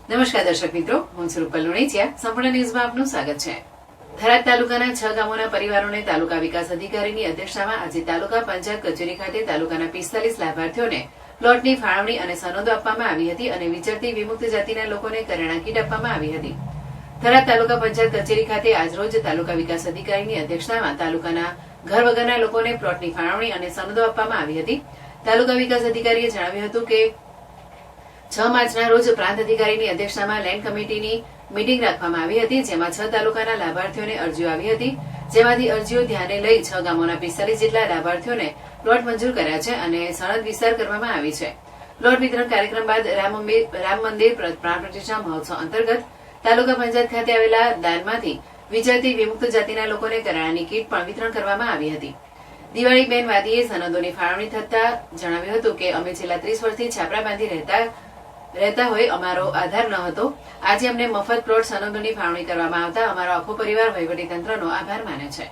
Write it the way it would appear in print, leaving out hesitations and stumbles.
નમસ્કાર દર્શક મિત્રો, હું છું રૂપલ લુણીચિયા. સંપૂર્ણ ન્યૂઝમાં આપનું સ્વાગત છે. થરાદ તાલુકાના 6 ગામોના પરિવારોને તાલુકા વિકાસ અધિકારીની અધ્યક્ષતામાં આજે તાલુકા પંચાયત કચેરી ખાતે તાલુકાના 45 લાભાર્થીઓને પ્લોટની ફાળવણી અને સનદો આપવામાં આવી હતી અને વિચરતી વિમુક્ત જાતિના લોકોને કરિયાણા કીટ આપવામાં આવી હતી. થરાદ તાલુકા પંચાયત કચેરી ખાતે આજરોજ તાલુકા વિકાસ અધિકારીની અધ્યક્ષતામાં તાલુકાના ઘર વગરના લોકોને પ્લોટની ફાળવણી અને સનદો આપવામાં આવી હતી. તાલુકા વિકાસ અધિકારીએ જણાવ્યું હતું કે 6 માર્ચના રોજ પ્રાંત અધિકારીની અધ્યક્ષતામાં લેન્ડ કમિટીની મીટિંગ રાખવામાં આવી હતી, જેમાં 6 તાલુકાના લાભાર્થીઓને અરજીઓ આવી હતી. જેમાંથી અરજીઓ ધ્યાને લઈ 6 ગામોના 45 જેટલા લાભાર્થીઓને પ્લોટ મંજૂર કર્યા છે અને સનદ વિસ્તાર કરવામાં આવી છે. પ્લોટ વિતરણ કાર્યક્રમ બાદ રામ મંદિર પ્રાણ પ્રતિષ્ઠા મહોત્સવ અંતર્ગત તાલુકા પંચાયત ખાતે આવેલા દાનમાંથી વિચરતી વિમુક્ત જાતિના લોકોને કરિયાણાની કીટ પણ વિતરણ કરવામાં આવી હતી. દિવાળીબેન વાદીએ સનદોની ફાળવણી થતા જણાવ્યું હતું કે અમે છેલ્લા 30 વર્ષથી છાપરા બાંધી રહેતા હોય અમારો આધાર ન હતો. આજે અમને મફત પ્લોટ સનદોની ફાળવણી કરવામાં આવતા અમારો આખો પરિવાર વહીવટીતંત્રનો આભાર માને છે.